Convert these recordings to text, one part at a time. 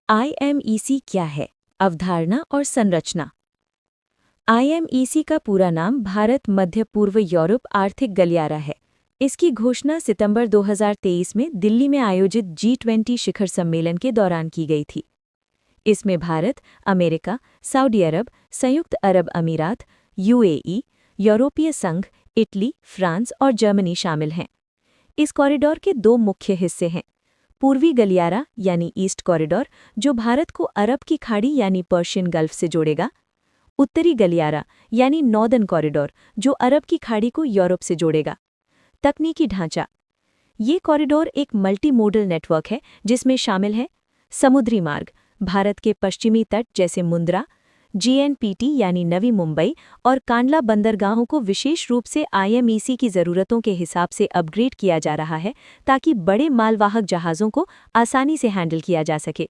IMEC क्या है? अवधारणा और संरचना। IMEC का पूरा नाम भारत मध्य पूर्व यूरोप आर्थिक गलियारा है। इसकी घोषणा सितंबर 2023 में दिल्ली में आयोजित G20 शिखर सम्मेलन के दौरान की गई थी। इसमें भारत, अमेरिका, सऊदी अरब, संयुक्त अरब अमीरात, UAE, यूरोपीय संघ, इटली, फ्रांस और जर्मनी शामिल हैं। इस कॉरिडोर के दो मुख्य हिस्से हैं। पूर्वी गलियारा यानी ईस्ट कॉरिडोर, जो भारत को अरब की खाड़ी यानी पर्शियन गल्फ से जोड़ेगा। उत्तरी गलियारा यानी नॉर्दर्न कॉरिडोर, जो अरब की खाड़ी को यूरोप से जोड़ेगा। तकनीकी ढांचा। ये कॉरिडोर एक मल्टी मोडल नेटवर्क है जिसमें शामिल है समुद्री मार्ग, भारत के पश्चिमी तट जैसे मुंद्रा, GNPT यानी नवी मुंबई और कांडला बंदरगाहों को विशेष रूप से IMEC की ज़रूरतों के हिसाब से अपग्रेड किया जा रहा है ताकि बड़े मालवाहक जहाज़ों को आसानी से हैंडल किया जा सके।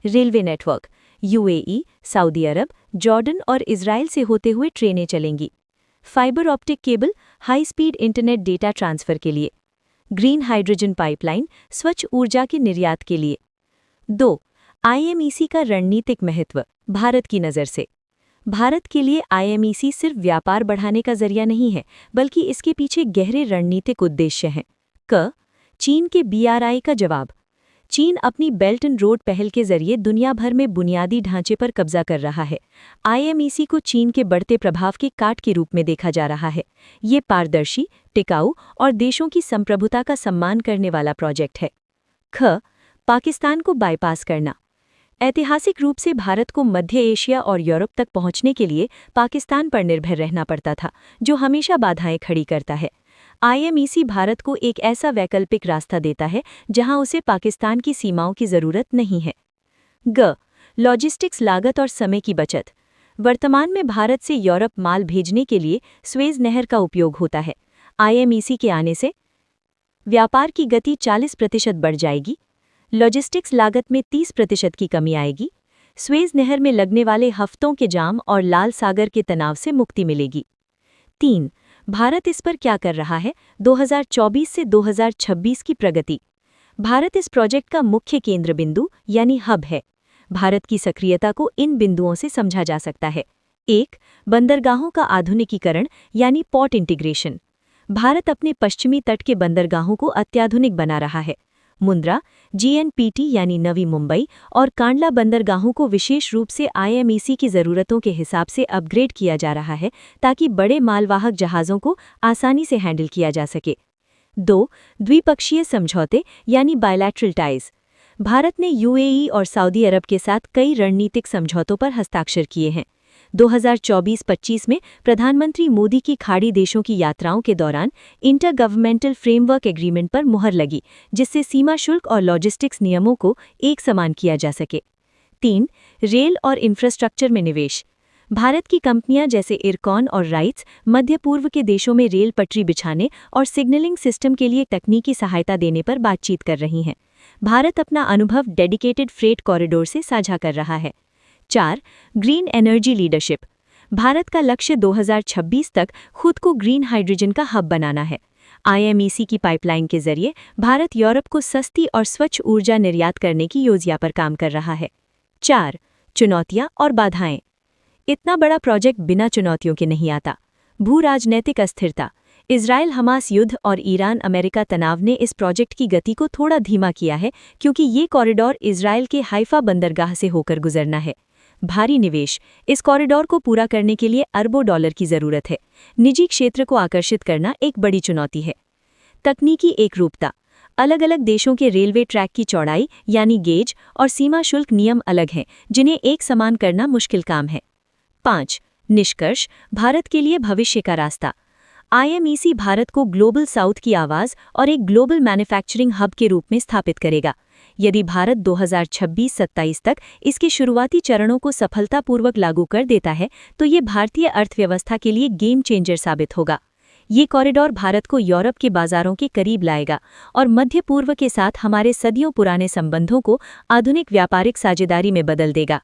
Railway network. UAE, सऊदी अरब, जॉर्डन और इजराइल से होते हुए ट्रेनें चलेंगी। Fibre optic cable, high speed internet data transfer के लिए। ग्रीन हाइड्रोजन पाइपलाइन, स्वच्छ ऊर्जा के निर्यात के लिए। 2. IMEC का रणनीतिक महत्व। भारत की नज़र से भारत के लिए IMEC सिर्फ व्यापार बढ़ाने का जरिया नहीं है, बल्कि इसके पीछे गहरे रणनीतिक उद्देश्य हैं। चीन के BRI का जवाब। चीन अपनी बेल्ट एंड रोड पहल के जरिए दुनिया भर में बुनियादी ढांचे पर कब्जा कर रहा है। IMEC को चीन के बढ़ते प्रभाव के काट के रूप में देखा जा रहा है। ये पारदर्शी, टिकाऊ और देशों की संप्रभुता का सम्मान करने वाला प्रोजेक्ट है। पाकिस्तान को बाईपास करना। ऐतिहासिक रूप से भारत को मध्य एशिया और यूरोप तक पहुंचने के लिए पाकिस्तान पर निर्भर रहना पड़ता था, जो हमेशा बाधाएं खड़ी करता है। IMEC भारत को एक ऐसा वैकल्पिक रास्ता देता है जहां उसे पाकिस्तान की सीमाओं की जरूरत नहीं है। लॉजिस्टिक्स लागत और समय की बचत। वर्तमान में भारत से यूरोप माल भेजने के लिए स्वेज नहर का उपयोग होता है। IMEC के आने से व्यापार की गति 40% बढ़ जाएगी, लॉजिस्टिक्स लागत में 30% की कमी आएगी, स्वेज नहर में लगने वाले हफ्तों के जाम और लाल सागर के तनाव से मुक्ति मिलेगी। 3. भारत इस पर क्या कर रहा है? 2024 से 2026 की प्रगति। भारत इस प्रोजेक्ट का मुख्य केंद्र बिंदु यानी हब है। भारत की सक्रियता को इन बिंदुओं से समझा जा सकता है। 1. बंदरगाहों का आधुनिकीकरण यानी पोर्ट इंटीग्रेशन। भारत अपने पश्चिमी तट के बंदरगाहों को अत्याधुनिक बना रहा है। मुंद्रा, GNPT यानी नवी मुंबई और कांडला बंदरगाहों को विशेष रूप से IMEC की ज़रूरतों के हिसाब से अपग्रेड किया जा रहा है ताकि बड़े मालवाहक जहाज़ों को आसानी से हैंडल किया जा सके। 2. द्विपक्षीय समझौते यानी बायलैटरल टाइज। भारत ने UAE और सऊदी अरब के साथ कई रणनीतिक समझौतों पर हस्ताक्षर किए हैं। 2024-25 में प्रधानमंत्री मोदी की खाड़ी देशों की यात्राओं के दौरान इंटर गवर्नमेंटल फ्रेमवर्क एग्रीमेंट पर मुहर लगी, जिससे सीमा शुल्क और लॉजिस्टिक्स नियमों को एक समान किया जा सके। 3. रेल और इंफ्रास्ट्रक्चर में निवेश। भारत की कंपनियां जैसे इरकॉन और राइट्स मध्य पूर्व के देशों में रेल पटरी बिछाने और सिग्नलिंग सिस्टम के लिए तकनीकी सहायता देने पर बातचीत कर रही हैं। भारत अपना अनुभव डेडिकेटेड फ्रेट कॉरिडोर से साझा कर रहा है। 4. Green energy leadership. भारत का लक्ष्य 2026 तक खुद को ग्रीन हाइड्रोजन का हब बनाना है। IMEC की पाइपलाइन के जरिए भारत यूरोप को सस्ती और स्वच्छ ऊर्जा निर्यात करने की योजना पर काम कर रहा है। 4. चुनौतियां और बाधाएं। इतना बड़ा प्रोजेक्ट बिना चुनौतियों के नहीं आता। भू राजनैतिक अस्थिरता। इजराइल हमास युद्ध और ईरान अमेरिका तनाव ने इस प्रोजेक्ट की गति को थोड़ा धीमा किया है, क्योंकि ये कॉरिडोर इजराइल के हाइफा बंदरगाह से होकर गुजरना है। भारी निवेश। इस कॉरिडोर को पूरा करने के लिए अरबों डॉलर की जरूरत है। निजी क्षेत्र को आकर्षित करना एक बड़ी चुनौती है। तकनीकी एकरूपता। अलग अलग देशों के रेलवे ट्रैक की चौड़ाई यानी गेज और सीमा शुल्क नियम अलग हैं, जिन्हें एक समान करना मुश्किल काम है। 5. निष्कर्ष। भारत के लिए भविष्य का रास्ता। IMEC भारत को ग्लोबल साउथ की आवाज़ और एक ग्लोबल मैन्युफैक्चरिंग हब के रूप में स्थापित करेगा। यदि भारत 2026-27 तक इसके शुरुआती चरणों को सफलतापूर्वक लागू कर देता है, तो ये भारतीय अर्थव्यवस्था के लिए गेम चेंजर साबित होगा। ये कॉरिडोर भारत को यूरोप के बाजारों के करीब लाएगा और मध्य पूर्व के साथ हमारे सदियों पुराने संबंधों को आधुनिक व्यापारिक साझेदारी में बदल देगा।